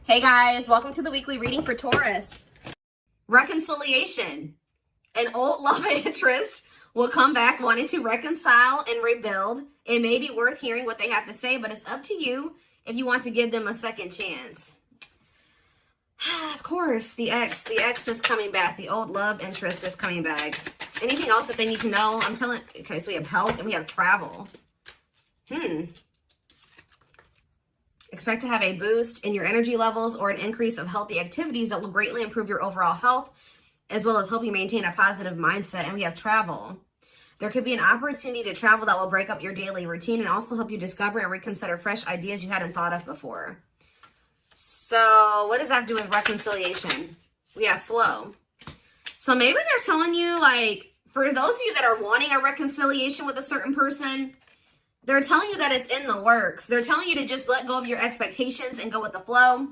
Hey guys, welcome to the weekly reading for Taurus. Reconciliation. An old love interest will come back wanting to reconcile and rebuild. It may be worth hearing what they have to say, but it's up to you if you want to give them a second chance. Of course, the ex is coming back. The old love interest is coming back. Anything else that they need to know? Okay, so we have health and we have travel. Expect to have a boost in your energy levels or an increase of healthy activities that will greatly improve your overall health, as well as help you maintain a positive mindset. And we have travel. There could be an opportunity to travel that will break up your daily routine and also help you discover and reconsider fresh ideas you hadn't thought of before. So what does that have to do with reconciliation? We have flow. So maybe they're telling you, like, for those of you that are wanting a reconciliation with a certain person, they're telling you that it's in the works. They're telling you to just let go of your expectations and go with the flow.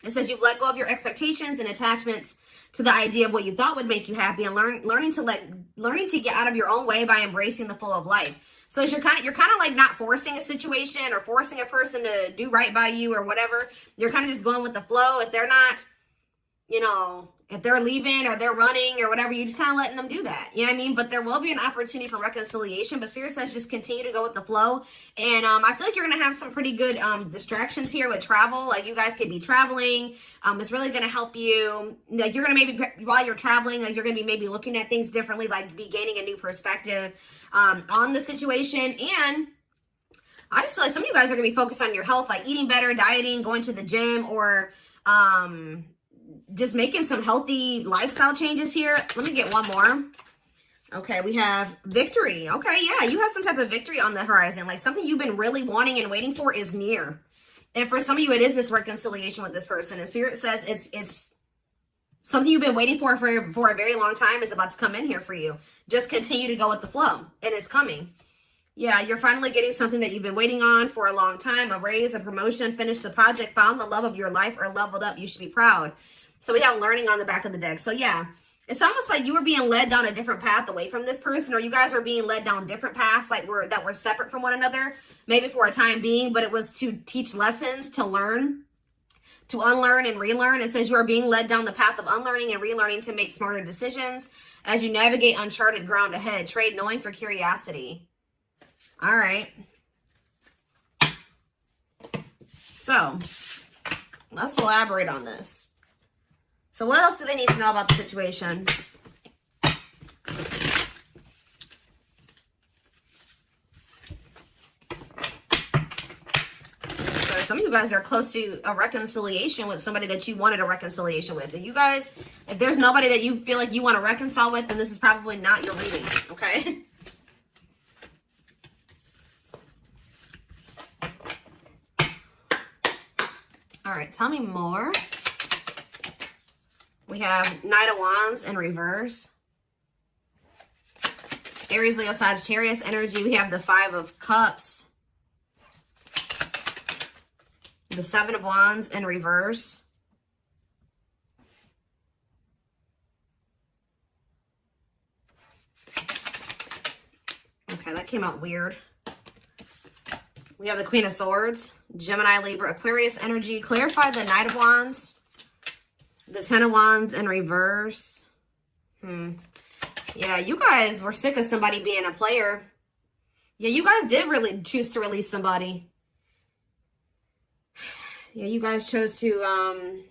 It says you've let go of your expectations and attachments to the idea of what you thought would make you happy, and learning to get out of your own way by embracing the flow of life. So you're kind of like not forcing a situation or forcing a person to do right by you or whatever. You're kind of just going with the flow. If they're not, if they're leaving or they're running or whatever, you're just kind of letting them do that. You know what I mean? But there will be an opportunity for reconciliation. But Spirit says just continue to go with the flow. And I feel like you're going to have some pretty good distractions here with travel. Like you guys could be traveling. It's really going to help you. Like you're going to maybe, while you're traveling, like you're going to be maybe looking at things differently, like be gaining a new perspective on the situation. And I just feel like some of you guys are going to be focused on your health, like eating better, dieting, going to the gym, or just making some healthy lifestyle changes here. Let me get one more. Okay, we have victory. Okay, yeah, you have some type of victory on the horizon. Like something you've been really wanting and waiting for is near. And for some of you, it is this reconciliation with this person. And Spirit says it's something you've been waiting for a very long time is about to come in here for you. Just continue to go with the flow, and it's coming. Yeah, you're finally getting something that you've been waiting on for a long time. A raise, a promotion, finished the project, found the love of your life, or leveled up. You should be proud. So we have learning on the back of the deck. So yeah, it's almost like you were being led down a different path away from this person, or you guys were being led down different paths that were separate from one another, maybe for a time being, but it was to teach lessons, to learn, to unlearn and relearn. It says you are being led down the path of unlearning and relearning to make smarter decisions as you navigate uncharted ground ahead. Trade knowing for curiosity. All right. So let's elaborate on this. So what else do they need to know about the situation? So some of you guys are close to a reconciliation with somebody that you wanted a reconciliation with. And you guys, if there's nobody that you feel like you want to reconcile with, then this is probably not your reading, okay? All right, tell me more. We have Knight of Wands in reverse. Aries, Leo, Sagittarius energy. We have the Five of Cups. The Seven of Wands in reverse. Okay, that came out weird. We have the Queen of Swords. Gemini, Libra, Aquarius energy. Clarify the Knight of Wands. The Ten of Wands in reverse. Yeah, you guys were sick of somebody being a player. Yeah, you guys did really choose to release somebody. Yeah, you guys chose to,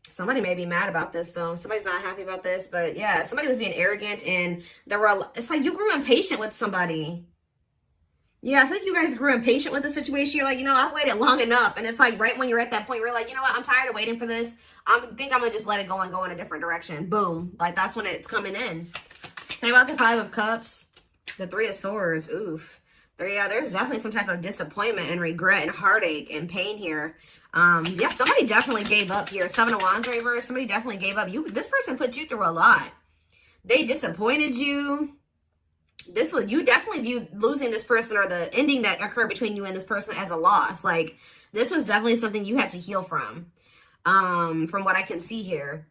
somebody may be mad about this though. Somebody's not happy about this, but yeah, somebody was being arrogant and it's like you grew impatient with somebody. Yeah, I think you guys grew impatient with the situation. You're like, I've waited long enough. And it's like right when you're at that point, you're like, you know what? I'm tired of waiting for this. I think I'm going to just let it go and go in a different direction. Boom. Like that's when it's coming in. Think about the Five of Cups. The Three of Swords. Oof. There's definitely some type of disappointment and regret and heartache and pain here. Yeah, somebody definitely gave up here. Seven of Wands reverse. Somebody definitely gave up. This person put you through a lot. They disappointed you. You definitely viewed losing this person or the ending that occurred between you and this person as a loss. Like this was definitely something you had to heal from what I can see here.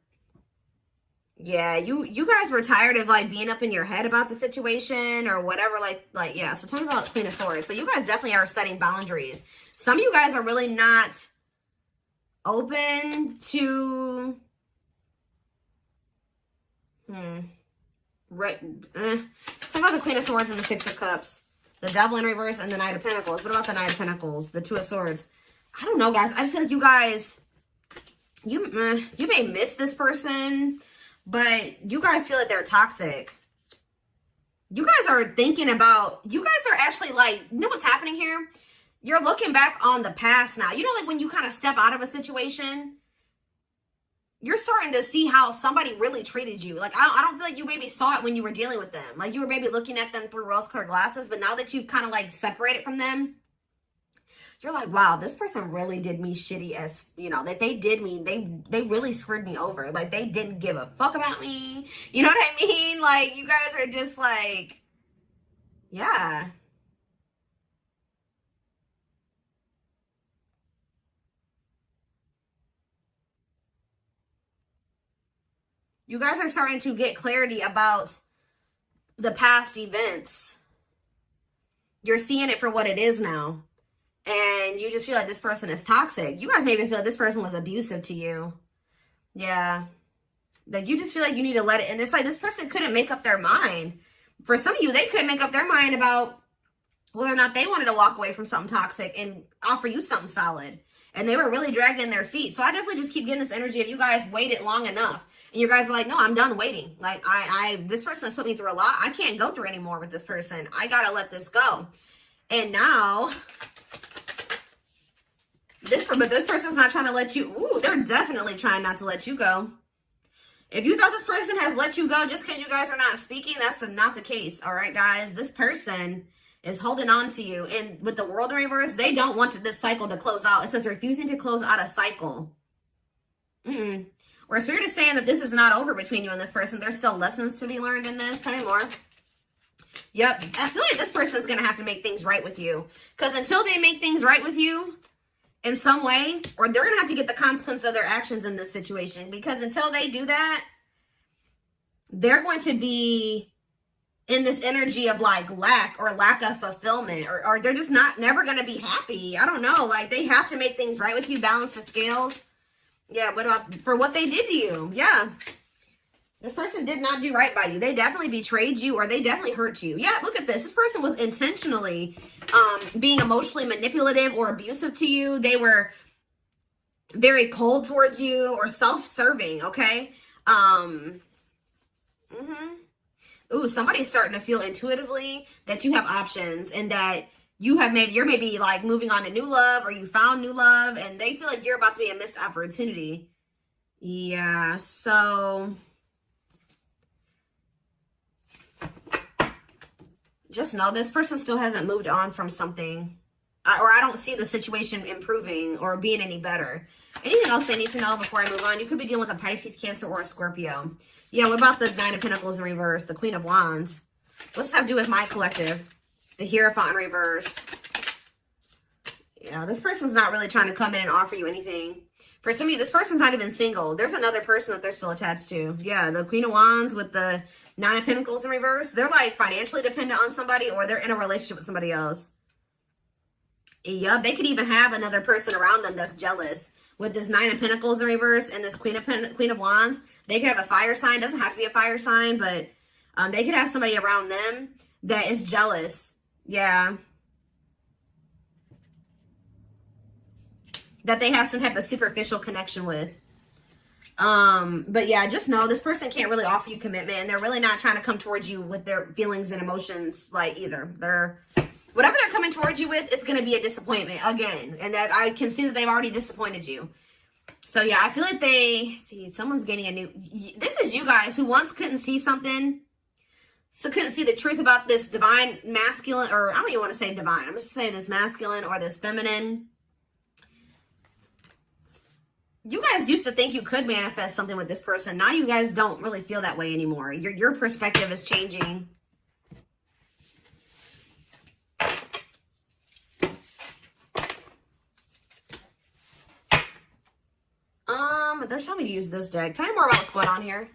Yeah, you guys were tired of like being up in your head about the situation or whatever. Like yeah. So tell me about Queen of Swords. So you guys definitely are setting boundaries. Some of you guys are really not open to right. Talk about the Queen of Swords and the Six of Cups, the Devil in reverse, and the Knight of Pentacles. What about the Knight of Pentacles, the Two of Swords? I don't know, guys. I just feel like you guys, you may miss this person, but you guys feel like they're toxic. You guys are thinking about, you guys are actually like, you know what's happening here? You're looking back on the past now. You know, like when you kind of step out of a situation, you're starting to see how somebody really treated you. Like, I don't feel like you maybe saw it when you were dealing with them. Like, you were maybe looking at them through rose-colored glasses, but now that you've kind of, like, separated from them, you're like, wow, this person really did me shitty as, you know, that they did me. They really screwed me over. Like, they didn't give a fuck about me. You know what I mean? Like, you guys are just like, yeah. You guys are starting to get clarity about the past events. You're seeing it for what it is now. And you just feel like this person is toxic. You guys maybe feel like this person was abusive to you. Yeah. Like you just feel like you need to let it. And it's like this person couldn't make up their mind. For some of you, they couldn't make up their mind about whether or not they wanted to walk away from something toxic and offer you something solid. And they were really dragging their feet. So I definitely just keep getting this energy of you guys waited long enough. And you guys are like, no, I'm done waiting. Like, this person has put me through a lot. I can't go through anymore with this person. I got to let this go. And now, this person's not trying to let you, ooh, they're definitely trying not to let you go. If you thought this person has let you go just because you guys are not speaking, that's not the case. All right, guys, this person is holding on to you. And with the World in reverse, they don't want this cycle to close out. It says refusing to close out a cycle. Or Spirit is saying that this is not over between you and this person. There's still lessons to be learned in this. Tell me more. Yep. I feel like this person's going to have to make things right with you. Because until they make things right with you in some way, or they're going to have to get the consequence of their actions in this situation. Because until they do that, they're going to be in this energy of like lack of fulfillment. Or they're just never going to be happy. I don't know. Like they have to make things right with you. Balance the scales. Yeah, what about for what they did to you? Yeah. This person did not do right by you. They definitely betrayed you or they definitely hurt you. Yeah, look at this. This person was intentionally being emotionally manipulative or abusive to you. They were very cold towards you or self-serving, okay? Ooh, somebody's starting to feel intuitively that you have options and that you're maybe like moving on to new love or you found new love and they feel like you're about to be a missed opportunity. Yeah, so just know this person still hasn't moved on from something or I don't see the situation improving or being any better. Anything else I need to know before I move on? You could be dealing with a Pisces, Cancer, or a Scorpio. Yeah, what about the Nine of Pentacles in reverse, the Queen of Wands? What's that have to do with my collective? The Hierophant in reverse. Yeah, this person's not really trying to come in and offer you anything. For some of you, this person's not even single. There's another person that they're still attached to. Yeah, the Queen of Wands with the Nine of Pentacles in reverse. They're like financially dependent on somebody or they're in a relationship with somebody else. Yep, they could even have another person around them that's jealous. With this Nine of Pentacles in reverse and this Queen of Wands, they could have a fire sign. Doesn't have to be a fire sign, but they could have somebody around them that is jealous. Yeah. That they have some type of superficial connection with. But yeah, just know this person can't really offer you commitment and they're really not trying to come towards you with their feelings and emotions like either. Whatever they're coming towards you with, it's going to be a disappointment again. And that I can see that they've already disappointed you. So yeah, I feel like someone's getting a new, this is you guys who once couldn't see something. So couldn't see the truth about this divine masculine, or I don't even want to say divine. I'm just saying this masculine or this feminine. You guys used to think you could manifest something with this person. Now you guys don't really feel that way anymore. Your perspective is changing. They're telling me to use this deck. Tell me more about what's going on here.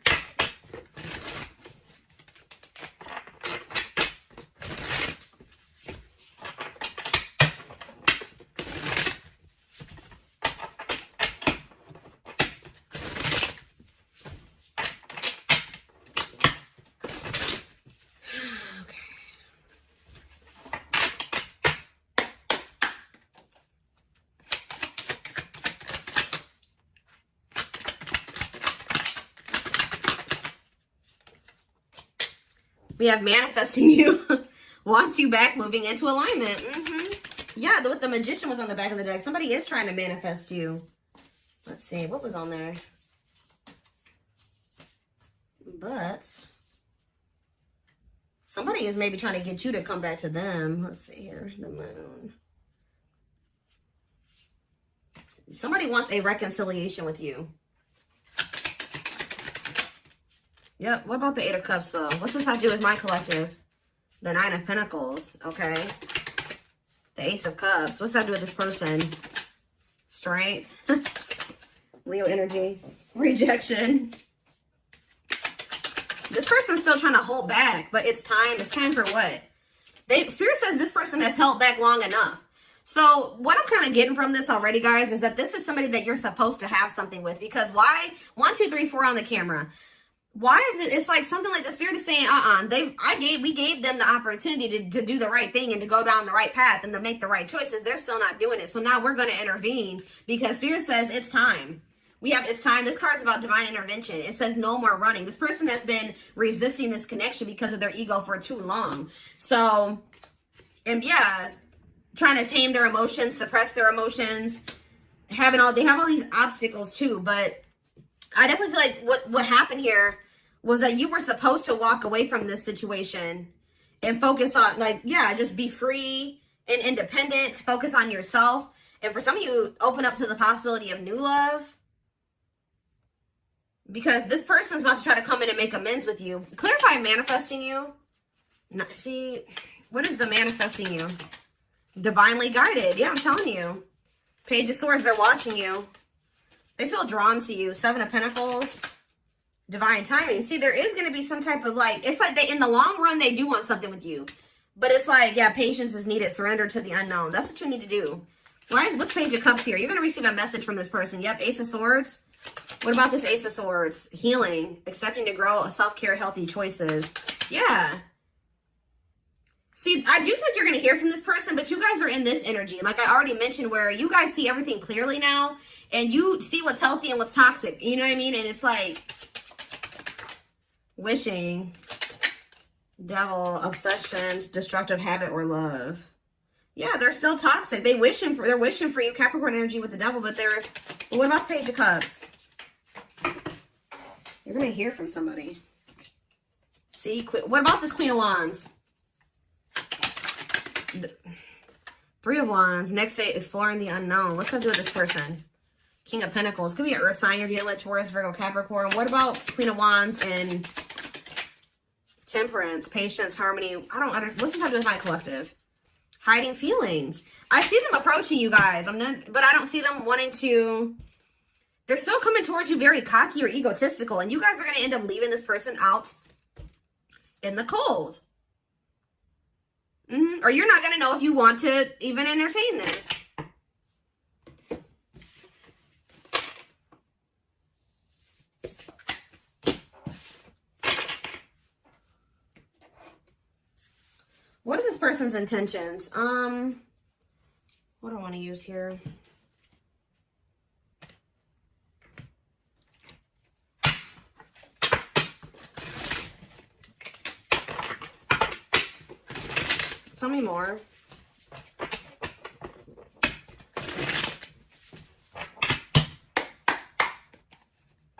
We have manifesting you. Wants you back, moving into alignment. Yeah, the Magician was on the back of the deck. Somebody is trying to manifest you. Let's see. What was on there? But somebody is maybe trying to get you to come back to them. Let's see here. The Moon. Somebody wants a reconciliation with you. Yep. What about the Eight of Cups, though? What's this have to do with my collective? The Nine of Pentacles. Okay. The Ace of Cups. What's that do with this person? Strength. Leo energy. Rejection. This person's still trying to hold back, but it's time. It's time for what? Spirit says this person has held back long enough. So what I'm kind of getting from this already, guys, is that this is somebody that you're supposed to have something with. Because why? 1, 2, 3, 4 on the camera. Why is it? It's like something like the Spirit is saying, we gave them the opportunity to do the right thing and to go down the right path and to make the right choices. They're still not doing it. So now we're going to intervene because Spirit says it's time. It's time. This card is about divine intervention. It says no more running. This person has been resisting this connection because of their ego for too long. So, and yeah, trying to tame their emotions, suppress their emotions, they have all these obstacles too. But I definitely feel like what happened here was that you were supposed to walk away from this situation and focus on, just be free and independent, focus on yourself. And for some of you, open up to the possibility of new love. Because this person's about to try to come in and make amends with you. Clarify manifesting you. See, what is the manifesting you? Divinely guided. Yeah, I'm telling you. Page of Swords, they're watching you. They feel drawn to you. Seven of Pentacles. Divine timing. See, there is going to be some type of it's like in the long run, they do want something with you. But it's like, yeah, patience is needed. Surrender to the unknown. That's what you need to do. What's Page of Cups here? You're going to receive a message from this person. Yep, Ace of Swords. What about this Ace of Swords? Healing, accepting to grow, self-care, healthy choices. Yeah. See, I do think you're going to hear from this person, but you guys are in this energy. Like I already mentioned, where you guys see everything clearly now, and you see what's healthy and what's toxic. You know what I mean? And it's like wishing, devil, obsessions, destructive habit, or love. Yeah, they're still toxic. They're wishing for you, Capricorn energy with the devil, but what about the Page of Cups? You're going to hear from somebody. See, what about this Queen of Wands? Three of Wands. Next day, exploring the unknown. What's that do with this person? King of Pentacles. Could be an earth sign you're dealing with, Taurus, Virgo, Capricorn. What about Queen of Wands and Temperance, patience, harmony? What's this have to do with my collective? Hiding feelings. I see them approaching you guys. But I don't see them wanting to. They're still coming towards you very cocky or egotistical. And you guys are going to end up leaving this person out in the cold. Or you're not going to know if you want to even entertain this. What is this person's intentions? What do I want to use here? Tell me more.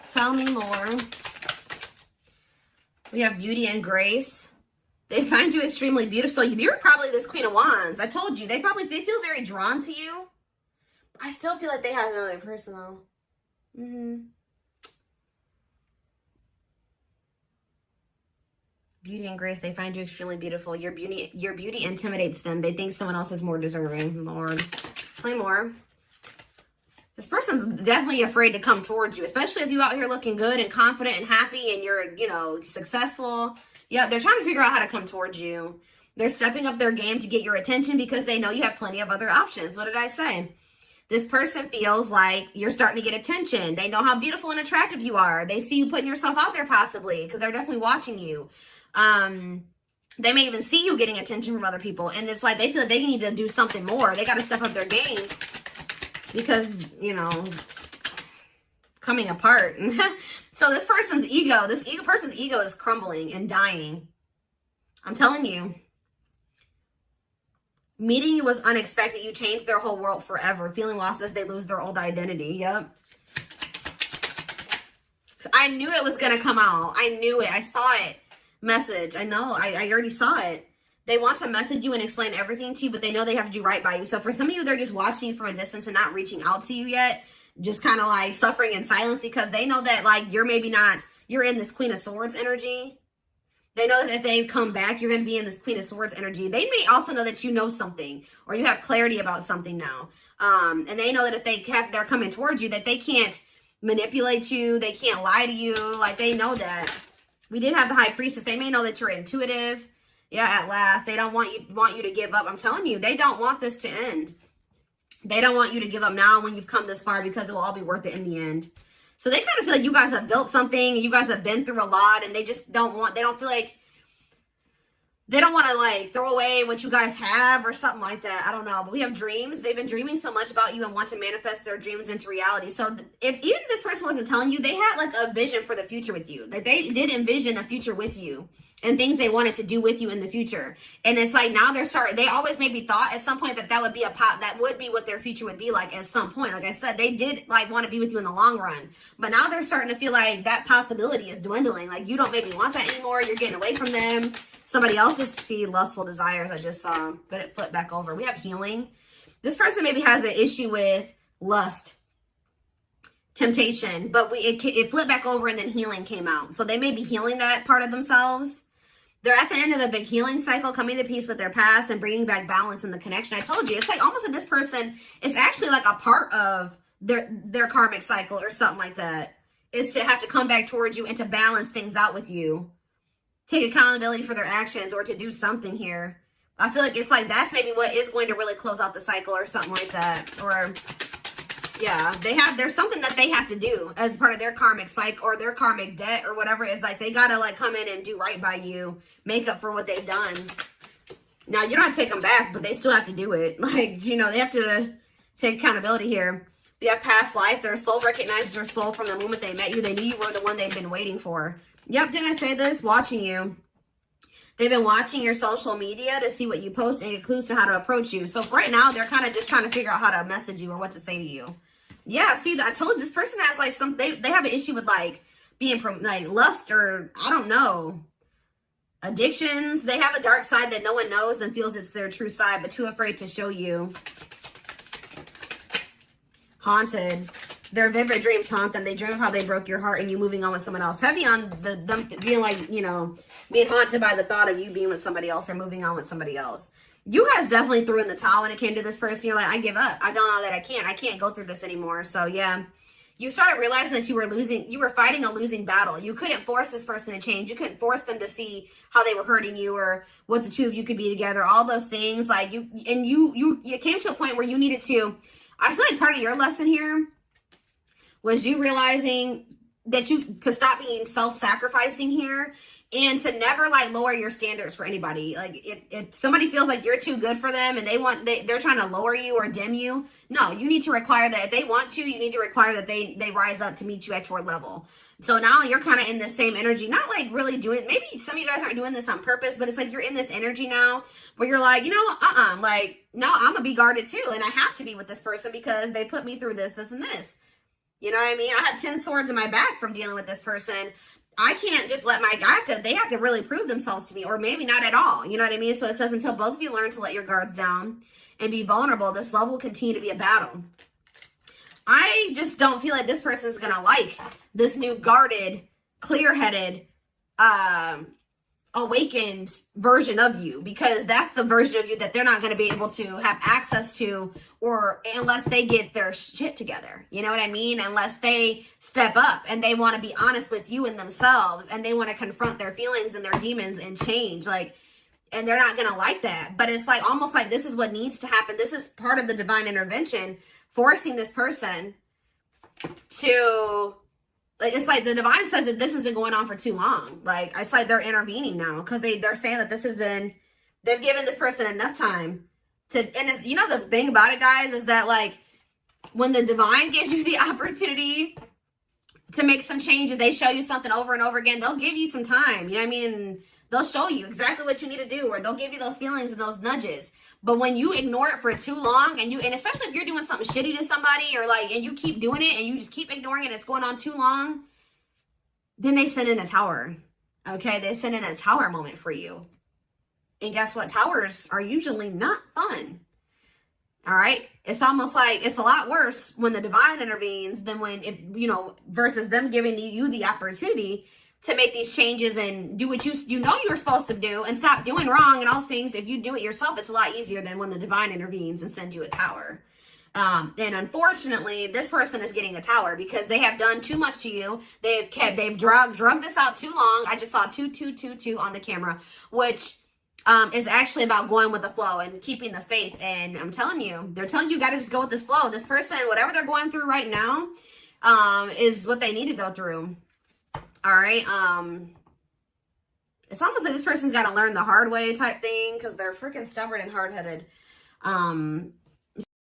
Tell me more. We have beauty and grace. They find you extremely beautiful. So you're probably this Queen of Wands. I told you. They feel very drawn to you. I still feel like they have another person though. Beauty and grace, they find you extremely beautiful. Your beauty intimidates them. They think someone else is more deserving. Lord. Play more. This person's definitely afraid to come towards you, especially if you out here looking good and confident and happy and you're, successful. Yeah, they're trying to figure out how to come towards you. They're stepping up their game to get your attention because they know you have plenty of other options. What did I say? This person feels like you're starting to get attention. They know how beautiful and attractive you are. They see you putting yourself out there possibly because they're definitely watching you. They may even see you getting attention from other people. And it's like they feel like they need to do something more. They got to step up their game because, coming apart. So this person's ego is crumbling and dying. I'm telling you. Meeting you was unexpected. You changed their whole world forever. Feeling lost as they lose their old identity. Yep. I knew it was going to come out. I knew it. I saw it. Message. I know. I already saw it. They want to message you and explain everything to you, but they know they have to do right by you. So for some of you, they're just watching you from a distance and not reaching out to you yet. Just kind of like suffering in silence because they know that like you're maybe not, you're in this Queen of Swords energy. They know that if they come back, you're going to be in this Queen of Swords energy. They may also know that you know something or you have clarity about something now. And they know that if they're coming towards you, that they can't manipulate you. They can't lie to you. Like they know that. We did have the High Priestess. They may know that you're intuitive. Yeah, at last. They don't want you to give up. I'm telling you, they don't want this to end. They don't want you to give up now when you've come this far because it will all be worth it in the end. So they kind of feel like you guys have built something. You guys have been through a lot and they just don't want to like throw away what you guys have or something like that. I don't know. But we have dreams. They've been dreaming so much about you and want to manifest their dreams into reality. So if even this person wasn't telling you, they had like a vision for the future with you. Like they did envision a future with you and things they wanted to do with you in the future. And it's like now they always maybe thought at some point that would be that would be what their future would be like at some point. Like I said, they did like want to be with you in the long run. But now they're starting to feel like that possibility is dwindling. Like you don't maybe want that anymore. You're getting away from them. Somebody else's lustful desires I just saw, but it flipped back over. We have healing. This person maybe has an issue with lust, temptation, but it flipped back over and then healing came out. So they may be healing that part of themselves. They're at the end of a big healing cycle, coming to peace with their past and bringing back balance in the connection. I told you, it's like almost that this person is actually like a part of their karmic cycle or something like that. Is to have to come back towards you and to balance things out with you. Take accountability for their actions or to do something here. I feel like it's like that's maybe what is going to really close out the cycle or something like that. Or yeah, there's something that they have to do as part of their karmic cycle or their karmic debt or whatever it is. Like they gotta like come in and do right by you, make up for what they've done. Now you don't have to take them back, but they still have to do it. Like, you know, they have to take accountability here. We have past life. Their soul recognizes their soul from the moment they met you. They knew you were the one they've been waiting for. Yep, didn't I say this? Watching you. They've been watching your social media to see what you post and get clues to how to approach you. So right now, they're kind of just trying to figure out how to message you or what to say to you. Yeah, see, I told you this person has like they have an issue with like being like lust or I don't know, addictions. They have a dark side that no one knows and feels it's their true side, but too afraid to show you. Haunted. Their vivid dreams haunt them. They dream of how they broke your heart and you moving on with someone else. Heavy on them being like, you know, being haunted by the thought of you being with somebody else or moving on with somebody else. You guys definitely threw in the towel when it came to this person. You're like, I give up. I don't know that I can't go through this anymore. So yeah, you started realizing that you were fighting a losing battle. You couldn't force this person to change. You couldn't force them to see how they were hurting you or what the two of you could be together. All those things like you came to a point where you needed to, I feel like part of your lesson here was you realizing that to stop being self-sacrificing here and to never like lower your standards for anybody. Like if somebody feels like you're too good for them and they're trying to lower you or dim you, no, you need to require that if they want to, you need to require that they rise up to meet you at your level. So now you're kind of in the same energy, not like really doing, maybe some of you guys aren't doing this on purpose, but it's like you're in this energy now where you're like, you know, like, no, I'm gonna be guarded too. And I have to be with this person because they put me through this, and this. You know what I mean? I had 10 swords in my back from dealing with this person. I can't just let they have to really prove themselves to me, or maybe not at all. You know what I mean? So it says, until both of you learn to let your guards down and be vulnerable, this love will continue to be a battle. I just don't feel like this person is going to like this new guarded, clear-headed, awakened version of you, because that's the version of you that they're not going to be able to have access to, or unless they get their shit together. You know what I mean? Unless they step up and they want to be honest with you and themselves, and they want to confront their feelings and their demons and change, like, and they're not going to like that. But it's like almost like this is what needs to happen. This is part of the divine intervention, forcing this person to, like, it's like the divine says that this has been going on for too long. Like, it's like they're intervening now because they're saying that this has been, they've given this person enough time to, and it's, you know, the thing about it, guys, is that like when the divine gives you the opportunity to make some changes, they show you something over and over again, they'll give you some time. You know what I mean? And They'll show you exactly what you need to do, or they'll give you those feelings and those nudges. But when you ignore it for too long, and especially if you're doing something shitty to somebody, or like, and you keep doing it and you just keep ignoring it, and it's going on too long, then they send in a tower. Okay, they send in a tower moment for you. And guess what? Towers are usually not fun. All right. It's almost like it's a lot worse when the divine intervenes than when, versus them giving you the opportunity to make these changes and do what you know you're supposed to do and stop doing wrong and all things. If you do it yourself, it's a lot easier than when the divine intervenes and sends you a tower. And unfortunately, this person is getting a tower because they have done too much to you. They've drugged this out too long. I just saw 2222 on the camera, which is actually about going with the flow and keeping the faith. And I'm telling you, they're telling you got to just go with this flow. This person, whatever they're going through right now, is what they need to go through. All right. It's almost like this person's got to learn the hard way type thing because they're freaking stubborn and hard-headed.